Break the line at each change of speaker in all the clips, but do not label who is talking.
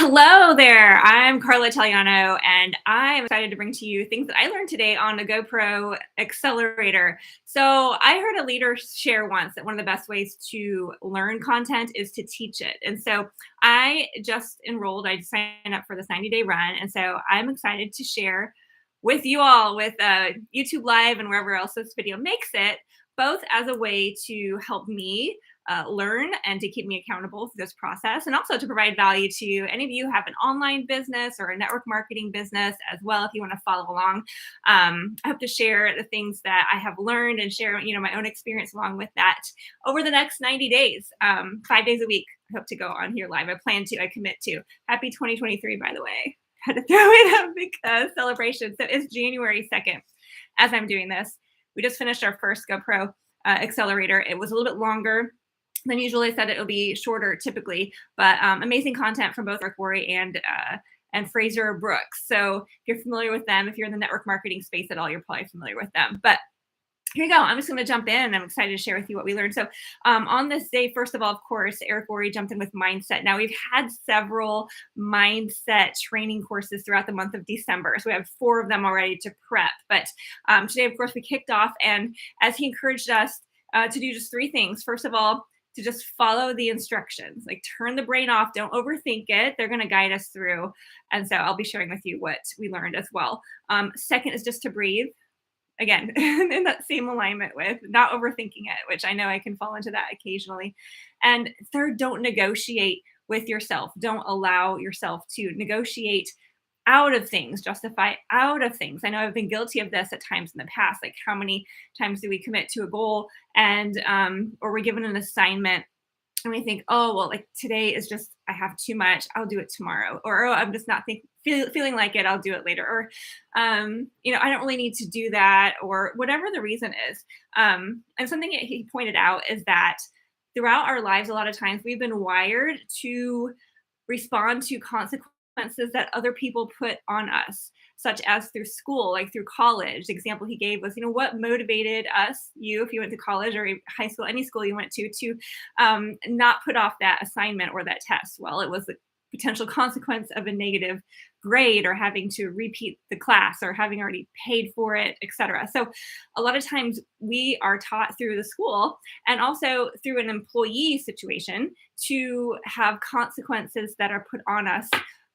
Hello there. I'm Carla Italiano, and I'm excited to bring to you things that I learned today on the GoPro Accelerator. So, I heard a leader share once that one of the best ways to learn content is to teach it. And so, I just enrolled, I signed up for this 90-day run. And so, I'm excited to share with you all with YouTube Live and wherever else this video makes it, both as a way to help me learn and to keep me accountable for this process, and also to provide value to any of you who have an online business or a network marketing business as well. If you want to follow along, I hope to share the things that I have learned and share, my own experience along with that over the next 90 days, 5 days a week. I hope to go on here live. I commit to. Happy 2023, by the way. Had to throw in a big celebration. So it's January 2nd as I'm doing this. We just finished our first GoPro Accelerator. It was a little bit longer than usual. I said it'll be shorter typically, but amazing content from both Eric Worre and Fraser Brooks. So if you're familiar with them, if you're in the network marketing space at all, you're probably familiar with them. But here you go. I'm just going to jump in. I'm excited to share with you what we learned. So on this day, first of all, of course, Eric Worre jumped in with mindset. Now, we've had several mindset training courses throughout the month of December. So we have 4 of them already to prep. But today, of course, we kicked off. And as he encouraged us to do just 3 things. First of all, to just follow the instructions, like turn the brain off, don't overthink it. They're going to guide us through. And so I'll be sharing with you what we learned as well. Second is just to breathe. Again, in that same alignment with not overthinking it, which I know I can fall into that occasionally. And third, don't negotiate with yourself. Don't allow yourself to negotiate out of things, justify out of things. I know I've been guilty of this at times in the past. Like, how many times do we commit to a goal and or we're given an assignment and we think, oh, well, like today is just, I have too much, I'll do it tomorrow. Or, oh, I'm just not feeling like it, I'll do it later. Or, I don't really need to do that, or whatever the reason is. And something that he pointed out is that throughout our lives, a lot of times we've been wired to respond to consequences that other people put on us, such as through school, like through college. The example he gave was, what motivated you, if you went to college or high school, any school you went to not put off that assignment or that test? Well, it was the potential consequence of a negative grade, or having to repeat the class, or having already paid for it, etc. So a lot of times we are taught through the school and also through an employee situation to have consequences that are put on us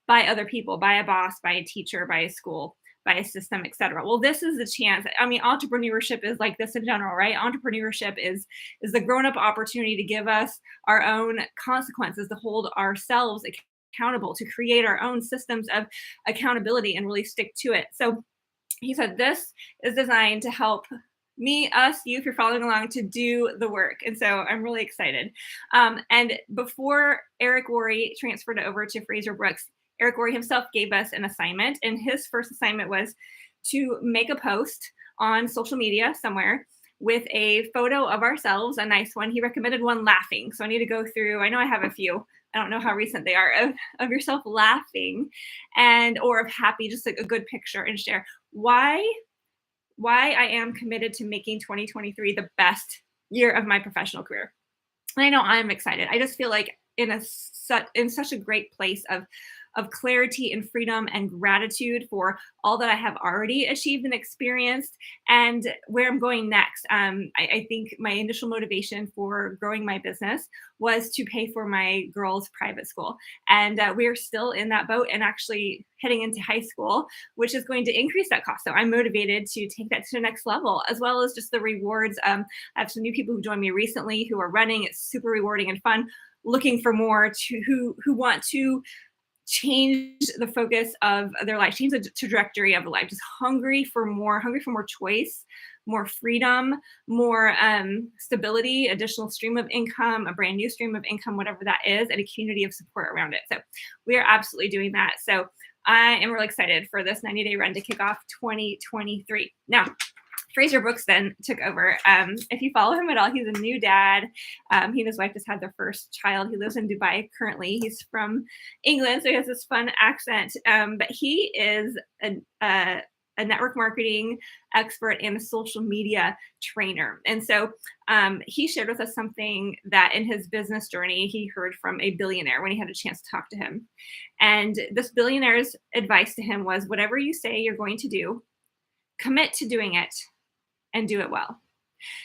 by other people, by a boss, by a teacher, by a school, by a system, etc. Well, this is the chance. I mean, entrepreneurship is like this in general, right? Entrepreneurship is the grown-up opportunity to give us our own consequences, to hold ourselves accountable, to create our own systems of accountability and really stick to it. So he said this is designed to help me, us, you, if you're following along, to do the work. And so I'm really excited. And before Eric Worre transferred over to Fraser Brooks, Eric Worre himself gave us an assignment, and his first assignment was to make a post on social media somewhere with a photo of ourselves, a nice one. He recommended one laughing. So I need to go through, I know I have a few, I don't know how recent they are, of yourself laughing or of happy, just like a good picture, and share why I am committed to making 2023 the best year of my professional career. And I know I'm excited. I just feel like in such a great place of clarity and freedom and gratitude for all that I have already achieved and experienced, and where I'm going next. I think my initial motivation for growing my business was to pay for my girls' private school. And we're still in that boat and actually heading into high school, which is going to increase that cost. So I'm motivated to take that to the next level, as well as just the rewards. I have some new people who joined me recently who are running. It's super rewarding and fun, looking for more, who want to change the focus of their life, change the trajectory of the life, just hungry for more choice, more freedom, more stability, additional stream of income, a brand new stream of income, whatever that is, and a community of support around it. So we are absolutely doing that. So I am really excited for this 90-day run to kick off 2023. Now, Fraser Brooks then took over. If you follow him at all, he's a new dad. He and his wife just had their first child. He lives in Dubai currently. He's from England, so he has this fun accent. But he is a network marketing expert and a social media trainer. And so he shared with us something that in his business journey, he heard from a billionaire when he had a chance to talk to him. And this billionaire's advice to him was, whatever you say you're going to do, commit to doing it and do it well.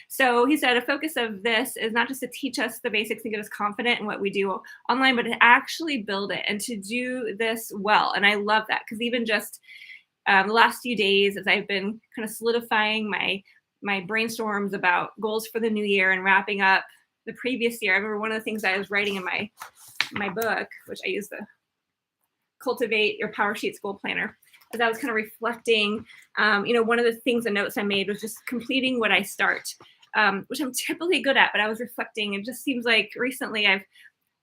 So he said a focus of this is not just to teach us the basics and get us confident in what we do online, but to actually build it and to do this well. And I love that, because even just the last few days, as I've been kind of solidifying my brainstorms about goals for the new year and wrapping up the previous year, I remember one of the things I was writing in my book, which I use the Cultivate Your Power Sheets Goal Planner, as I was kind of reflecting, one of the things, the notes I made was just completing what I start, which I'm typically good at, but I was reflecting. It just seems like recently I've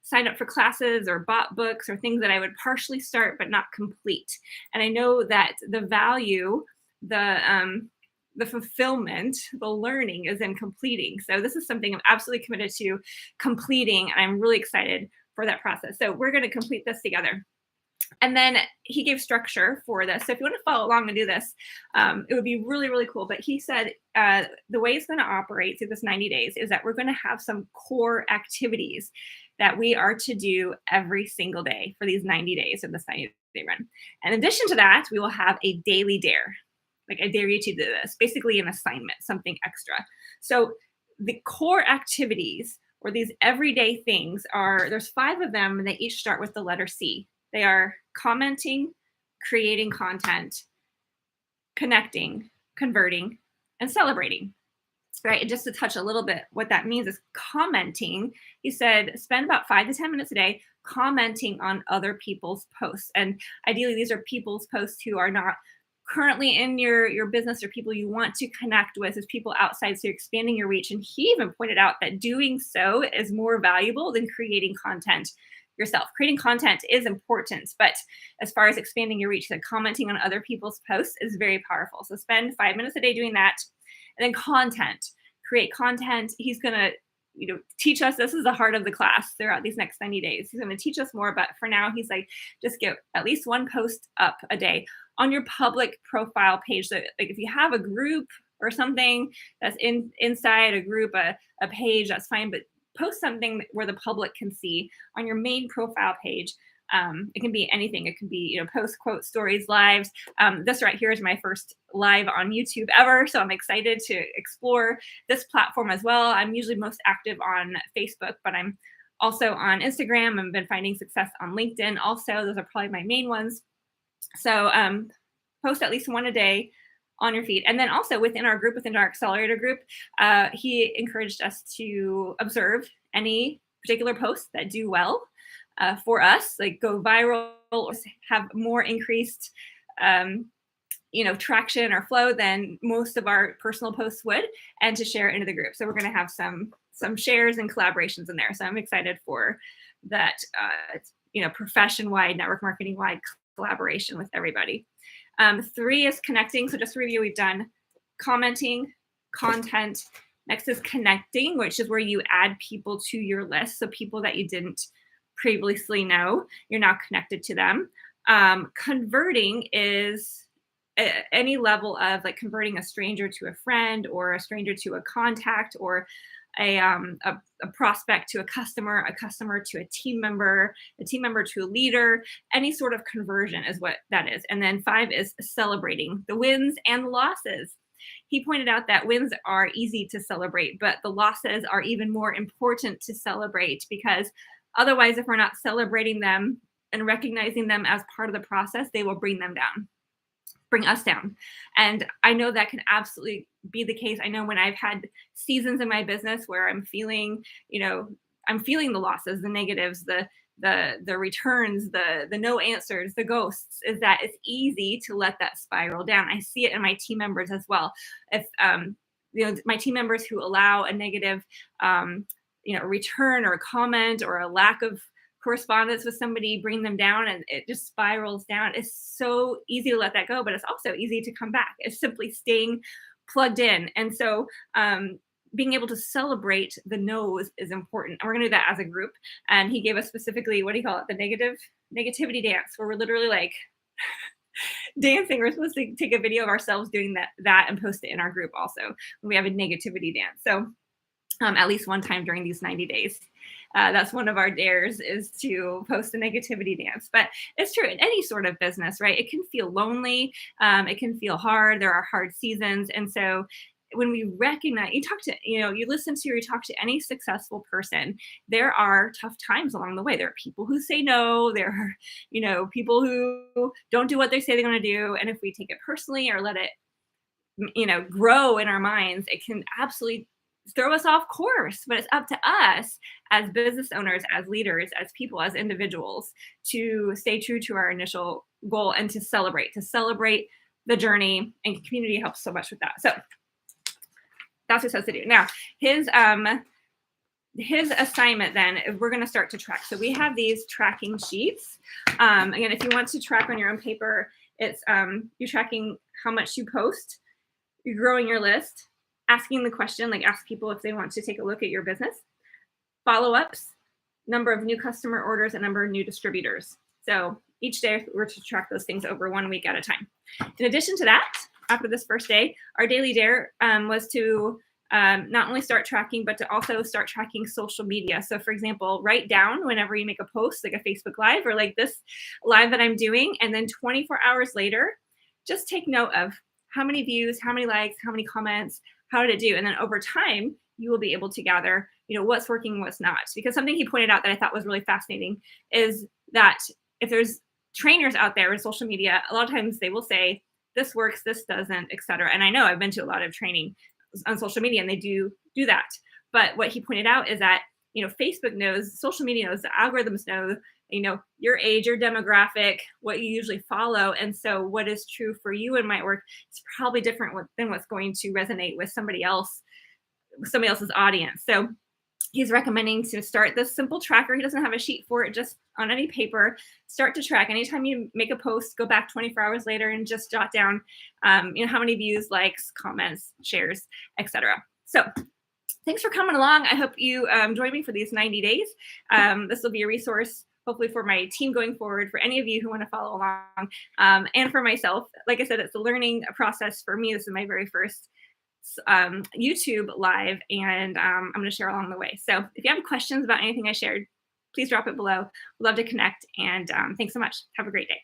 signed up for classes or bought books or things that I would partially start but not complete. And I know that the value, the fulfillment, the learning is in completing. So this is something I'm absolutely committed to completing, and I'm really excited for that process. So we're going to complete this together. And then he gave structure for this. So if you want to follow along and do this, it would be really, really cool. But he said the way it's going to operate through this 90 days is that we're going to have some core activities that we are to do every single day for these 90 days of this 90-day run. And in addition to that, we will have a daily dare. Like, I dare you to do this, basically an assignment, something extra. So the core activities, or these everyday things, there's 5 of them, and they each start with the letter C. They are commenting, creating content, connecting, converting, and celebrating. Right? And just to touch a little bit, what that means is commenting. He said, spend about 5 to 10 minutes a day commenting on other people's posts. And ideally, these are people's posts who are not currently in your business, or people you want to connect with, as people outside. So you're expanding your reach. And he even pointed out that doing so is more valuable than creating content yourself. Creating content is important, but as far as expanding your reach, the commenting on other people's posts is very powerful. So spend 5 minutes a day doing that. And then content, create content. He's going to teach us. This is the heart of the class throughout these next 90 days. He's going to teach us more, but for now, he's like, just get at least 1 post up a day on your public profile page. So like, if you have a group or something that's inside a group, a page, that's fine, but post something where the public can see on your main profile page. It can be anything. It can be, posts, quotes, stories, lives. This right here is my first live on YouTube ever. So I'm excited to explore this platform as well. I'm usually most active on Facebook, but I'm also on Instagram. I've been finding success on LinkedIn. Also, those are probably my main ones. So post at least 1 a day on your feed. And then also within our group, within our Accelerator group, he encouraged us to observe any particular posts that do well for us, like go viral or have more increased traction or flow than most of our personal posts would, and to share it into the group. So we're going to have some shares and collaborations in there. So I'm excited for that, profession-wide, network marketing-wide collaboration with everybody. 3 is connecting. So just to review, we've done commenting, content. Next is connecting, which is where you add people to your list. So people that you didn't previously know, you're now connected to them. Converting is any level of like converting a stranger to a friend, or a stranger to a contact, or a prospect to a customer to a team member to a leader. Any sort of conversion is what that is. And then 5 is celebrating the wins and the losses. He pointed out that wins are easy to celebrate, but the losses are even more important to celebrate, because otherwise, if we're not celebrating them and recognizing them as part of the process, they will bring us down. And I know that can absolutely be the case. I know when I've had seasons in my business where I'm feeling, the losses, the negatives, the returns, the no answers, the ghosts, is that it's easy to let that spiral down. I see it in my team members as well. If my team members who allow a negative return or a comment or a lack of correspondence with somebody, bring them down, and it just spirals down. It's so easy to let that go, but it's also easy to come back. It's simply staying plugged in. And so being able to celebrate the no's is important. And we're going to do that as a group. And he gave us specifically, what do you call it? The negativity dance, where we're literally like dancing. We're supposed to take a video of ourselves doing that and post it in our group also when we have a negativity dance. So at least one time during these 90 days. That's one of our dares, is to post a negativity dance. But it's true in any sort of business, right? It can feel lonely. It can feel hard. There are hard seasons. And so when we recognize, you listen to or you talk to any successful person, there are tough times along the way. There are people who say no. There are, people who don't do what they say they're going to do. And if we take it personally or let it, grow in our minds, it can absolutely throw us off course. But it's up to us as business owners, as leaders, as people, as individuals, to stay true to our initial goal and to celebrate the journey. And community helps so much with that. So that's what it says to do. Now, his assignment then, we're going to start to track. So we have these tracking sheets. Again, if you want to track on your own paper, it's you're tracking how much you post, you're growing your list, asking the question, like ask people if they want to take a look at your business, follow-ups, number of new customer orders, and number of new distributors. So each day we're to track those things over 1 week at a time. In addition to that, after this first day, our daily dare was to not only start tracking, but to also start tracking social media. So for example, write down whenever you make a post, like a Facebook Live or like this live that I'm doing, and then 24 hours later, just take note of how many views, how many likes, how many comments, how did it do? And then over time, you will be able to gather, what's working, what's not. Because something he pointed out that I thought was really fascinating is that if there's trainers out there in social media, a lot of times they will say, this works, this doesn't, et cetera. And I know I've been to a lot of training on social media and they do that. But what he pointed out is that, Facebook knows, social media knows, the algorithms know, your age, your demographic, what you usually follow. And so what is true for you and might work is probably different than what's going to resonate with somebody else's audience. So he's recommending to start this simple tracker. He doesn't have a sheet for it, just on any paper, start to track. Anytime you make a post, go back 24 hours later and just jot down, how many views, likes, comments, shares, etc. So thanks for coming along. I hope you join me for these 90 days. This will be a resource, hopefully, for my team going forward, for any of you who want to follow along, and for myself. Like I said, it's a learning process for me. This is my very first YouTube live, and I'm going to share along the way. So if you have questions about anything I shared, please drop it below. We'd love to connect, and thanks so much. Have a great day.